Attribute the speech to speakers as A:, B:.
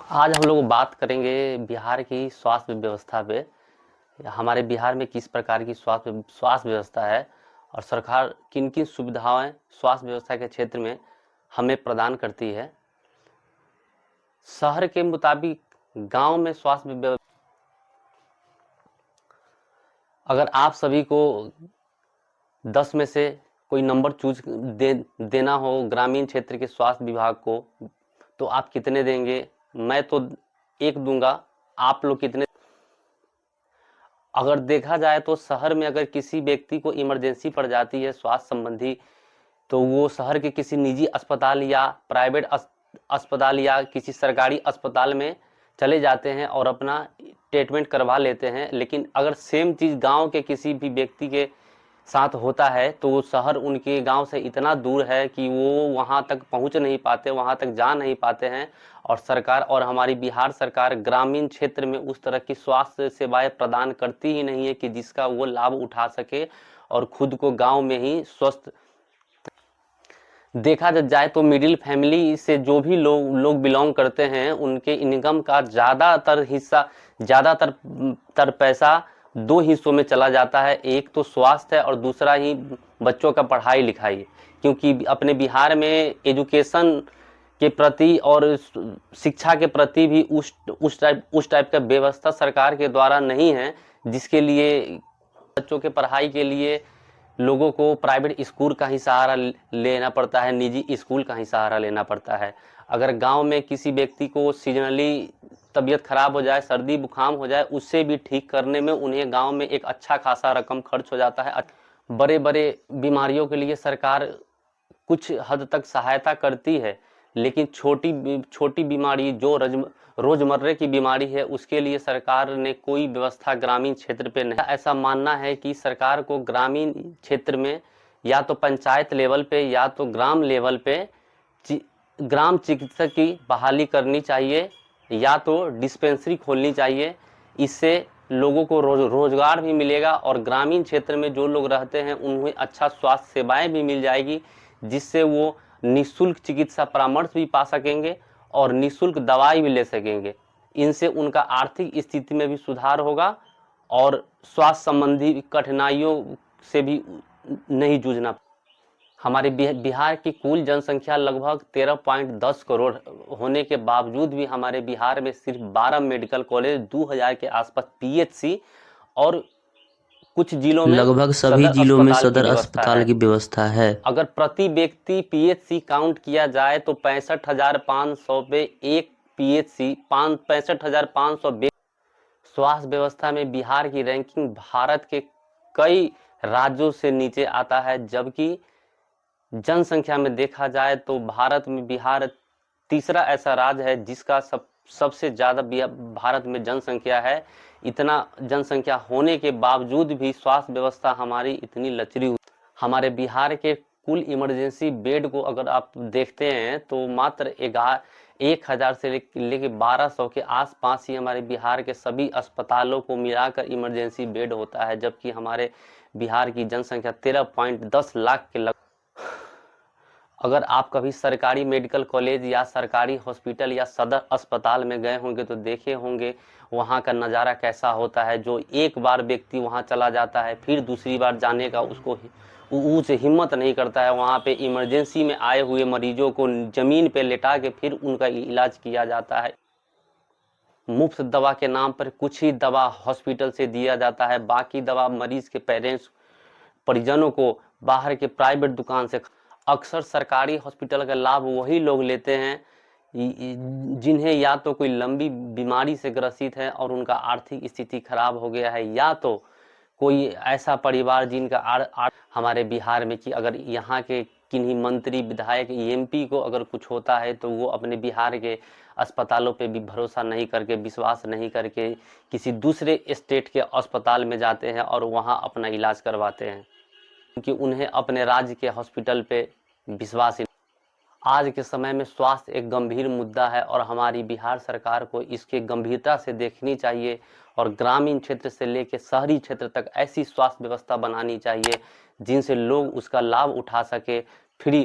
A: आज हम लोग बात करेंगे बिहार की स्वास्थ्य व्यवस्था पे। हमारे बिहार में किस प्रकार की स्वास्थ्य व्यवस्था है और सरकार किन किन सुविधाएं स्वास्थ्य व्यवस्था के क्षेत्र में हमें प्रदान करती है। शहर के मुताबिक गांव में स्वास्थ्य व्यवस्था, अगर आप सभी को 10 में से कोई नंबर देना हो ग्रामीण क्षेत्र के स्वास्थ्य विभाग को, तो आप कितने देंगे? मैं तो 1 दूंगा, आप लोग कितने? अगर देखा जाए तो शहर में अगर किसी व्यक्ति को इमरजेंसी पड़ जाती है स्वास्थ्य संबंधी, तो वो शहर के किसी निजी अस्पताल या प्राइवेट अस्पताल या किसी सरकारी अस्पताल में चले जाते हैं और अपना ट्रीटमेंट करवा लेते हैं। लेकिन अगर सेम चीज़ गांव के किसी भी व्यक्ति के साथ होता है तो वो शहर उनके गांव से इतना दूर है कि वो वहां तक पहुंच नहीं पाते, वहां तक जा नहीं पाते हैं। और सरकार और हमारी बिहार सरकार ग्रामीण क्षेत्र में उस तरह की स्वास्थ्य सेवाएं प्रदान करती ही नहीं है कि जिसका वो लाभ उठा सके और खुद को गांव में ही स्वस्थ। देखा जाए तो मिडिल फैमिली से जो भी लोग बिलोंग करते हैं, उनके इनकम का ज़्यादातर पैसा 2 हिस्सों में चला जाता है। एक तो स्वास्थ्य है और दूसरा ही बच्चों का पढ़ाई लिखाई। क्योंकि अपने बिहार में एजुकेशन के प्रति और शिक्षा के प्रति भी उस टाइप का व्यवस्था सरकार के द्वारा नहीं है, जिसके लिए बच्चों के पढ़ाई के लिए लोगों को प्राइवेट स्कूल का ही सहारा लेना पड़ता है, निजी स्कूल का ही सहारा लेना पड़ता है। अगर गांव में किसी व्यक्ति को सीजनली तबीयत खराब हो जाए, सर्दी जुकाम हो जाए, उससे भी ठीक करने में उन्हें गांव में एक अच्छा खासा रकम खर्च हो जाता है। बड़े बड़े बीमारियों के लिए सरकार कुछ हद तक सहायता करती है, लेकिन छोटी बीमारी जो रोजमर्रे की बीमारी है, उसके लिए सरकार ने कोई व्यवस्था ग्रामीण क्षेत्र पे नहीं। ऐसा मानना है कि सरकार को ग्रामीण क्षेत्र में या तो पंचायत लेवल पे या तो ग्राम लेवल पे ग्राम चिकित्सक की बहाली करनी चाहिए या तो डिस्पेंसरी खोलनी चाहिए। इससे लोगों को रोजगार भी मिलेगा और ग्रामीण क्षेत्र में जो लोग रहते हैं उन्हें अच्छा स्वास्थ्य सेवाएं भी मिल जाएगी, जिससे वो निःशुल्क चिकित्सा परामर्श भी पा सकेंगे और निःशुल्क दवाई भी ले सकेंगे। इनसे उनका आर्थिक स्थिति में भी सुधार होगा और स्वास्थ्य संबंधी कठिनाइयों से भी नहीं जूझना। हमारे बिहार की कुल जनसंख्या लगभग 13.10 करोड़ होने के बावजूद भी हमारे बिहार में सिर्फ 12 मेडिकल कॉलेज, 2000 के आसपास पीएचसी और कुछ जिलों में
B: लगभग सभी जिलों में सदर
A: व्यवस्था
B: अस्पताल
A: है।
B: की व्यवस्था है।
A: अगर प्रति व्यक्ति पीएचसी काउंट किया जाए तो 65,500 पे एक पीएचसी, 65,500। स्वास्थ्य व्यवस्था में बिहार की रैंकिंग भारत के कई राज्यों से नीचे आता है, जबकि जनसंख्या में देखा जाए तो भारत में बिहार तीसरा ऐसा राज्य है जिसका सबसे ज़्यादा भारत में जनसंख्या है। इतना जनसंख्या होने के बावजूद भी स्वास्थ्य व्यवस्था हमारी इतनी लचरी हुई। हमारे बिहार के कुल इमरजेंसी बेड को अगर आप देखते हैं तो मात्र 1000 से लेके 1200 के आसपास ही हमारे बिहार के सभी अस्पतालों को मिलाकर इमरजेंसी बेड होता है, जबकि हमारे बिहार की जनसंख्या 13.10 लाख के लगभग। अगर आप कभी सरकारी मेडिकल कॉलेज या सरकारी हॉस्पिटल या सदर अस्पताल में गए होंगे तो देखे होंगे वहाँ का नज़ारा कैसा होता है। जो एक बार व्यक्ति वहाँ चला जाता है फिर दूसरी बार जाने का उसको उसे हिम्मत नहीं करता है। वहाँ पे इमरजेंसी में आए हुए मरीजों को ज़मीन पे लेटा के फिर उनका इलाज किया जाता है। मुफ्त दवा के नाम पर कुछ ही दवा हॉस्पिटल से दिया जाता है, बाकी दवा मरीज के पेरेंट्स परिजनों को बाहर के प्राइवेट दुकान से। अक्सर सरकारी हॉस्पिटल का लाभ वही लोग लेते हैं जिन्हें या तो कोई लंबी बीमारी से ग्रसित है और उनका आर्थिक स्थिति खराब हो गया है, या तो कोई ऐसा परिवार जिनका हमारे बिहार में कि अगर यहाँ के किन्हीं मंत्री विधायक एमपी को अगर कुछ होता है तो वो अपने बिहार के अस्पतालों पे भी भरोसा नहीं करके, विश्वास नहीं करके किसी दूसरे स्टेट के अस्पताल में जाते हैं और वहाँ अपना इलाज करवाते हैं, क्योंकि उन्हें अपने राज्य के हॉस्पिटल पे विश्वास ही। आज के समय में स्वास्थ्य एक गंभीर मुद्दा है और हमारी बिहार सरकार को इसके गंभीरता से देखनी चाहिए और ग्रामीण क्षेत्र से लेकर शहरी क्षेत्र तक ऐसी स्वास्थ्य व्यवस्था बनानी चाहिए जिनसे लोग उसका लाभ उठा सके। फ्री